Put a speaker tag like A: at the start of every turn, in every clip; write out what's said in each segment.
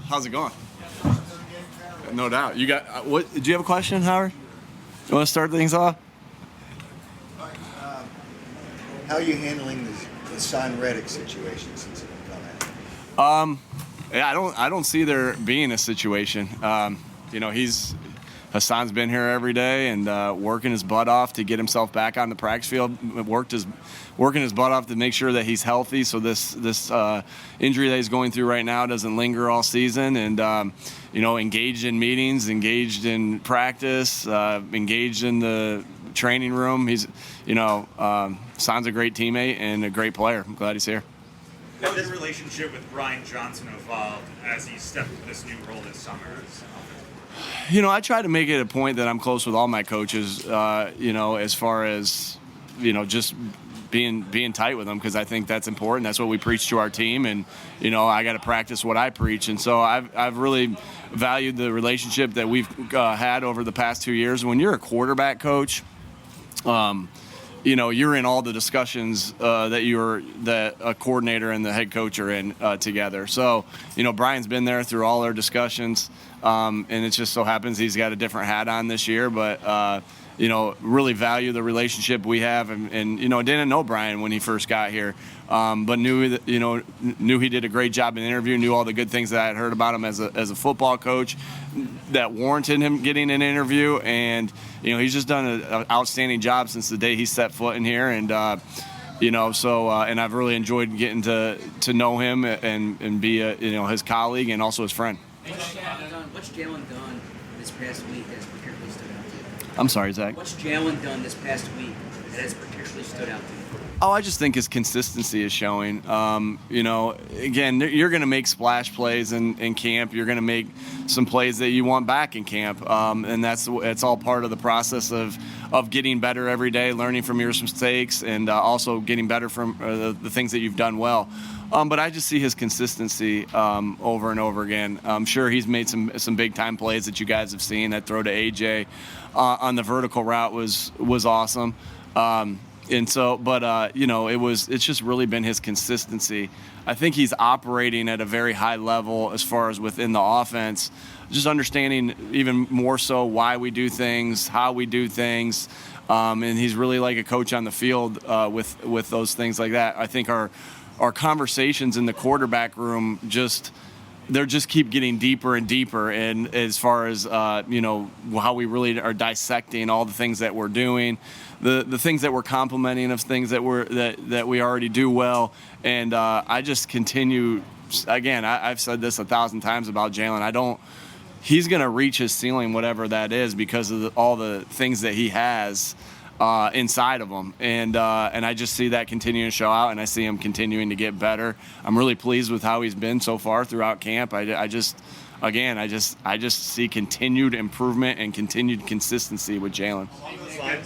A: How's it going? No doubt. You got what? Did you have a question, Howard? You want to start things off?
B: How are you handling the Son Reddick situation since it's come out?
A: Yeah, I don't see there being a situation. Hassan's been here every day and working his butt off to get himself back on the practice field. Working his butt off to make sure that he's healthy, so this injury that he's going through right now doesn't linger all season. And engaged in meetings, engaged in practice, engaged in the training room. He's, Hassan's a great teammate and a great player. I'm glad he's here.
C: How did the relationship with Brian Johnson evolve as he stepped into this new role this summer?
A: I try to make it a point that I'm close with all my coaches, as far as, just being tight with them, because I think that's important. That's what we preach to our team, and, I got to practice what I preach. And so I've really valued the relationship that we've had over the past 2 years. When you're a quarterback coach, you're in all the discussions that a coordinator and the head coach are in together. So, Brian's been there through all our discussions, and it just so happens he's got a different hat on this year. But, really value the relationship we have, and didn't know Brian when he first got here, but knew he did a great job in the interview, knew all the good things that I had heard about him as a football coach that warranted him getting an interview. And, he's just done an outstanding job since the day he set foot in here. And, and I've really enjoyed getting to know him and be, his colleague and also his friend.
D: What's Jalen done this past week that's particularly stood out to you?
A: I'm sorry, Zach.
D: What's Jalen done this past week that has particularly stood out to you?
A: Oh, I just think his consistency is showing. Again, you're going to make splash plays in camp. You're going to make some plays that you want back in camp, and it's all part of the process of getting better every day, learning from your mistakes, and also getting better from the things that you've done well. But I just see his consistency over and over again. I'm sure he's made some big time plays that you guys have seen. That throw to AJ on the vertical route was awesome. It's just really been his consistency. I think he's operating at a very high level as far as within the offense, just understanding even more so why we do things, how we do things, and he's really like a coach on the field with those things like that. I think our conversations in the quarterback room just keep getting deeper and deeper, and as far as how we really are dissecting all the things that we're doing, the things that we're complimenting of things that we already do well. And I just continue, again, I've said this 1,000 times about Jalen. He's going to reach his ceiling, whatever that is, because of all the things that he has inside of him, and I just see that continuing to show out, and I see him continuing to get better. I'm really pleased with how he's been so far throughout camp. I just see continued improvement and continued consistency with Jalen.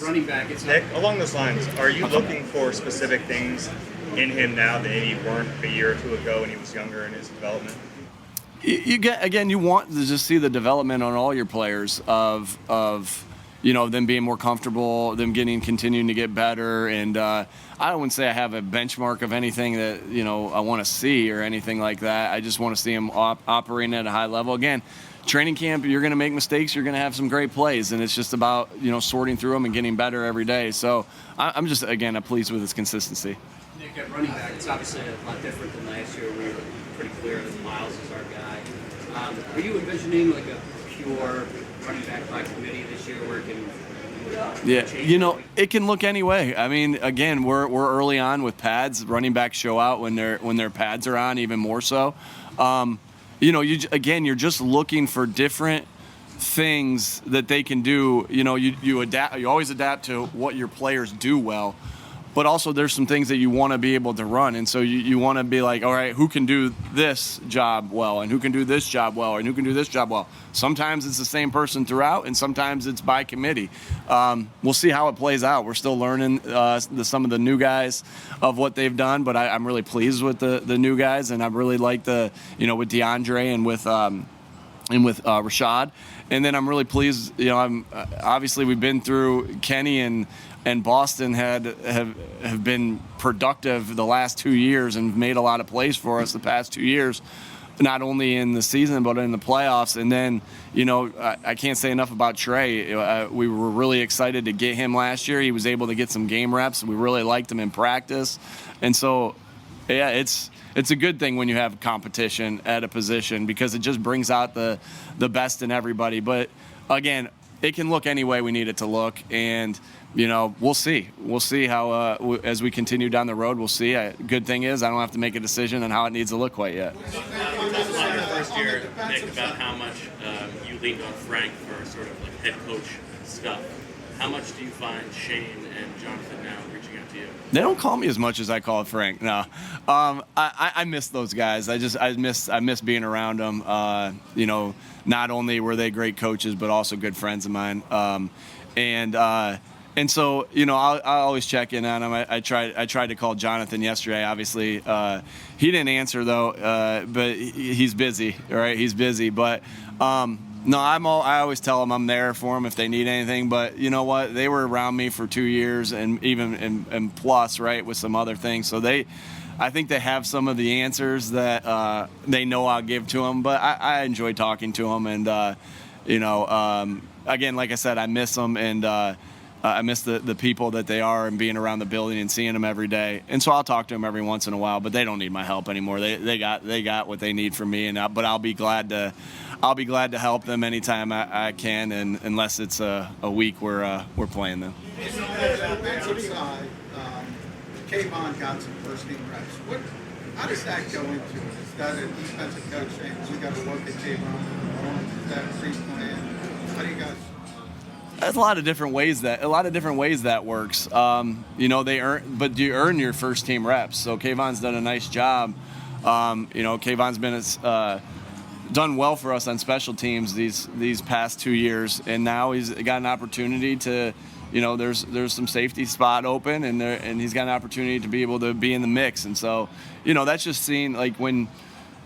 C: Running back, Nick, along those lines, are you looking for specific things in him now that maybe weren't a year or two ago when he was younger in his development?
A: You want to just see the development on all your players of them being more comfortable, them continuing to get better. And I wouldn't say I have a benchmark of anything that, I want to see or anything like that. I just want to see them operating at a high level. Again, training camp, you're going to make mistakes. You're going to have some great plays. And it's just about, sorting through them and getting better every day. So I'm just, again, pleased with his consistency.
D: Nick, at running back, it's obviously a lot different than last year. We were pretty clear that Miles is our guy. Are you envisioning like a pure running back by committee this year where it can
A: it can look any way. I mean, again, we're early on with pads. Running backs show out when their pads are on, even more so. You're just looking for different things that they can do. You adapt. You always adapt to what your players do well. But also there's some things that you want to be able to run. And so you want to be like, all right, who can do this job well, and who can do this job well, and who can do this job well. Sometimes it's the same person throughout, and sometimes it's by committee. We'll see how it plays out. We're still learning some of the new guys of what they've done, but I'm really pleased with the new guys, and I really like with DeAndre and with Rashad. And then I'm really pleased, obviously we've been through Kenny and Boston have been productive the last 2 years and made a lot of plays for us the past 2 years. not only in the season but in the playoffs. And then, I can't say enough about Trey. We were really excited to get him last year. He was able to get some game reps. We really liked him in practice. And so, yeah, it's a good thing when you have competition at a position because it just brings out the best in everybody. But, again, it can look any way we need it to look. And, we'll see. We'll see how, as we continue down the road, we'll see. Good thing is I don't have to make a decision on how it needs to look quite yet.
E: You talked about your first year, Nick, about how much you leaned on Frank for sort of like head coach stuff. How much do you find Shane and Jonathan now reaching out to you?
A: They don't call me as much as I call Frank. No, I miss those guys. I miss being around them. Not only were they great coaches, but also good friends of mine. And so, I always check in on him. I tried to call Jonathan yesterday. Obviously, he didn't answer though. But he's busy. Right? He's busy. But no, I always tell them I'm there for them if they need anything. But you know what? They were around me for 2 years and even and plus, right, with some other things. So I think they have some of the answers that they know I'll give to them. But I enjoy talking to them. And again, like I said, I miss them and. I miss the people that they are and being around the building and seeing them every day. And so I'll talk to them every once in a while, but they don't need my help anymore. They got what they need from me, but I'll be glad to help them anytime I can, and unless it's a week where we're playing them.
F: Defensive side, Kayvon got some first team reps. How does that go into it? Is that a defensive coach saying we got to look at Kayvon? Is that pre-planned? How do you guys?
A: There's a lot of different ways that works. But you earn your first team reps. So Kayvon's done a nice job. Kayvon's been done well for us on special teams these past 2 years, and now he's got an opportunity to, there's some safety spot open, and he's got an opportunity to be able to be in the mix. And so, that's just seeing like when,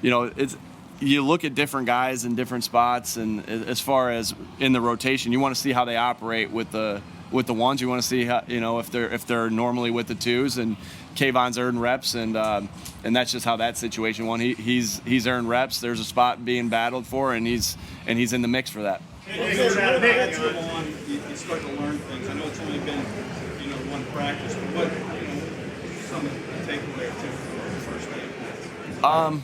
A: it's. You look at different guys in different spots, and as far as in the rotation, you want to see how they operate with the ones. You want to see how, if they're normally with the twos, and Kayvon's earned reps, and that's just how that situation went. He's earned reps. There's a spot being battled for, and he's in the mix for that.
F: You start to learn things. I know it's only been one practice, but what some of the takeaway from the first game?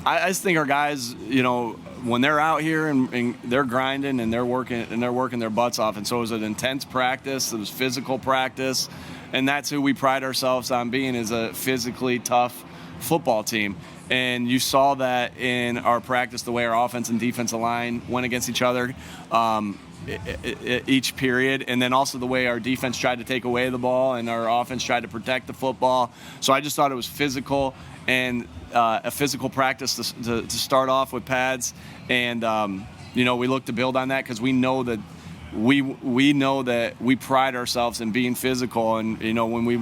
A: I just think our guys, when they're out here and they're grinding and they're working their butts off, and so it was an intense practice. It was physical practice, and that's who we pride ourselves on being, is a physically tough football team. And you saw that in our practice, the way our offense and defensive line went against each other each period, and then also the way our defense tried to take away the ball and our offense tried to protect the football. So I just thought it was physical and a physical practice to start off with pads, and we look to build on that because we know that we pride ourselves in being physical, and when we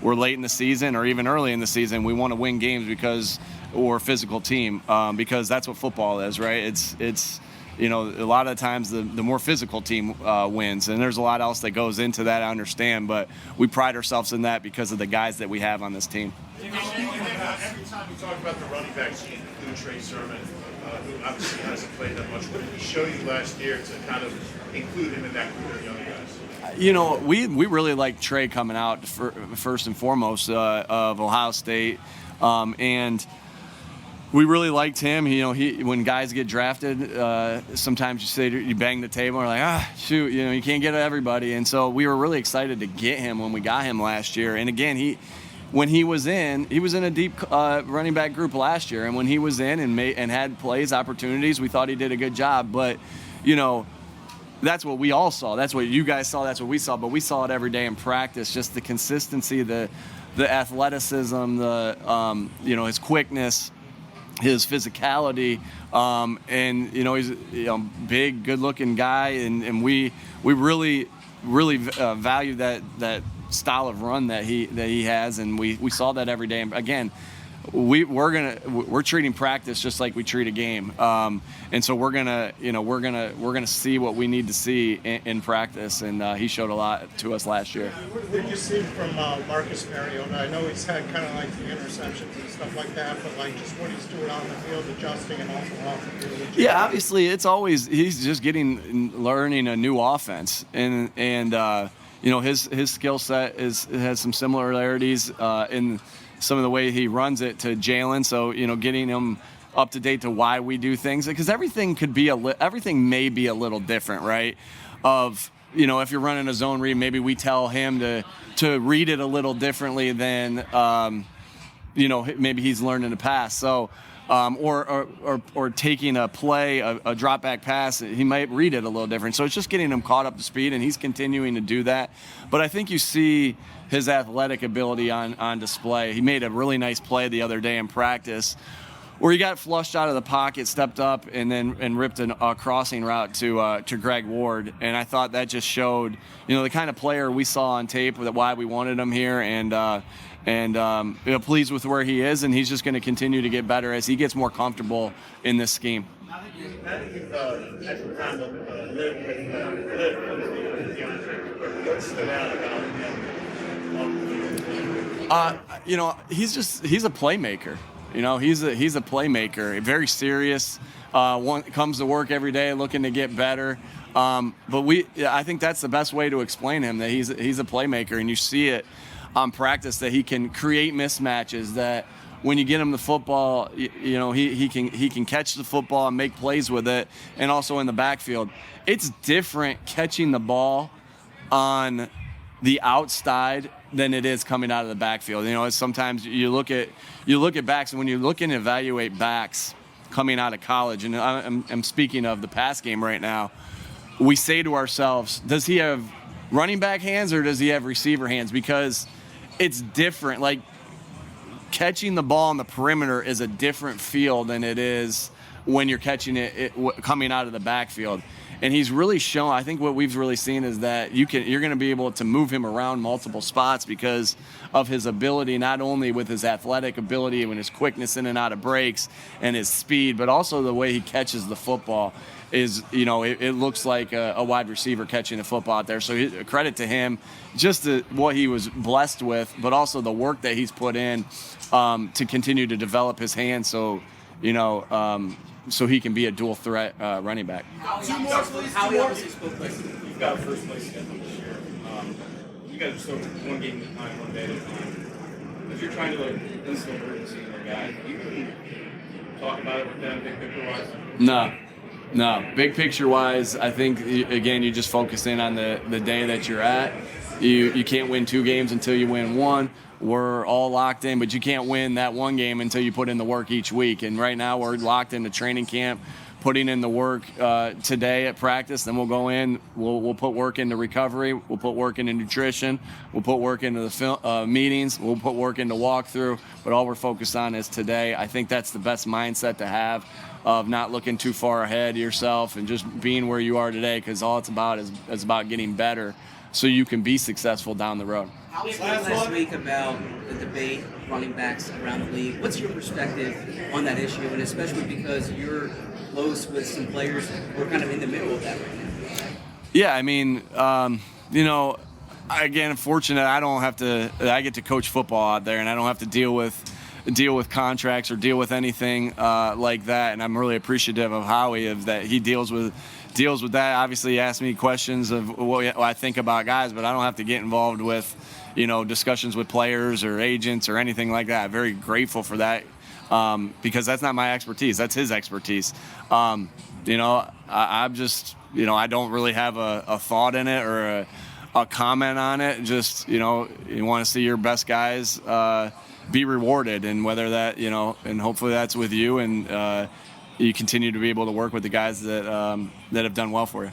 A: were late in the season or even early in the season, we want to win games because we're a physical team, because that's what football is, right? It's a lot of times the more physical team wins, and there's a lot else that goes into that, I understand, but we pride ourselves in that because of the guys that we have on this team.
G: Every time you talk about the running backs, you include Trey Sermon, who obviously hasn't played that much. What did he show you last year to kind of include him in that group of young guys?
A: We really like Trey coming out first and foremost of Ohio State, and we really liked him. When guys get drafted, sometimes you bang the table and we're like, shoot, you can't get everybody. And so we were really excited to get him when we got him last year. And again, when he was in a deep running back group last year, and when he was in and had plays, opportunities, we thought he did a good job. But that's what we all saw. That's what you guys saw. That's what we saw. But we saw it every day in practice. Just the consistency, the athleticism, his quickness, his physicality, and he's a big, good-looking guy, and we really value that style of run that he has, and we saw that every day. And again, we're treating practice just like we treat a game, and so we're gonna see what we need to see in practice, and he showed a lot to us last year.
H: What did you see from Marcus Mariota? I know he's had kind of like the interceptions and stuff like that, but like just what he's doing on the field, adjusting and also off the field.
A: Yeah, obviously he's just learning a new offense, and his skill set has some similarities in some of the way he runs it to Jalen. So getting him up to date to why we do things, because everything may be a little different, right? If you're running a zone read, maybe we tell him to read it a little differently than maybe he's learned in the past. So. Or taking a play, a drop back pass, he might read it a little different. So it's just getting him caught up to speed, and he's continuing to do that. But I think you see his athletic ability on display. He made a really nice play the other day in practice where he got flushed out of the pocket, stepped up, and ripped a crossing route to Greg Ward. And I thought that just showed, the kind of player we saw on tape, why we wanted him here, and pleased with where he is, and he's just going to continue to get better as he gets more comfortable in this scheme.
G: Now that you've had some time to live with DeAndre, what stood out about him?
A: He's a playmaker. He's a playmaker, very serious. Comes to work every day looking to get better. But I think that's the best way to explain him, that he's a playmaker, and you see it on practice that he can create mismatches, that when you get him the football, he can catch the football and make plays with it, and also in the backfield. It's different catching the ball on the outside than it is coming out of the backfield. Sometimes you look at backs, and when you look and evaluate backs coming out of college, and I'm speaking of the pass game right now, we say to ourselves, does he have running back hands or does he have receiver hands? Because it's different. Like, catching the ball on the perimeter is a different feel than it is when you're catching it coming out of the backfield. And he's really shown, I think what we've really seen is that you're going to be able to move him around multiple spots because of his ability, not only with his athletic ability and his quickness in and out of breaks and his speed, but also the way he catches the football is, it looks like a wide receiver catching the football out there. So credit to him, just what he was blessed with, but also the work that he's put in to continue to develop his hands. So, so he can be a dual threat running back.
D: Two more, please. How he obviously spoke like
I: You've got a first place schedule this year. You guys are still one game at a time, one day at a time. If you're trying to instill urgency in their guys, you can talk about it with them, big picture wise. No. Big picture wise, I think again you just focus in on the day that you're at. You can't win 2 games until you win 1. We're all locked in, but you can't win that 1 game until you put in the work each week. And right now we're locked into training camp, putting in the work today at practice. Then we'll go in, we'll put work into recovery, we'll put work into nutrition, we'll put work into the meetings, we'll put work into walkthrough. But all we're focused on is today. I think that's the best mindset to have, of not looking too far ahead of yourself and just being where you are today, because all it's about is about getting better so you can be successful down the road.
D: I was talking last week about the debate running backs around the league. What's your perspective on that issue, and especially because you're close with some players who are kind of in the middle of that right now?
A: Yeah, I mean, again, fortunate I get to coach football out there, and I don't have to deal with contracts or deal with anything like that. And I'm really appreciative of Howie that he deals with that. Obviously, he asks me questions of what I think about guys, but I don't have to get involved with discussions with players or agents or anything like that. I'm very grateful for that because that's not my expertise. That's his expertise. I'm just, I don't really have a thought in it or a comment on it. Just, you want to see your best guys be rewarded, and whether that, and hopefully that's with you, and you continue to be able to work with the guys that have done well for you.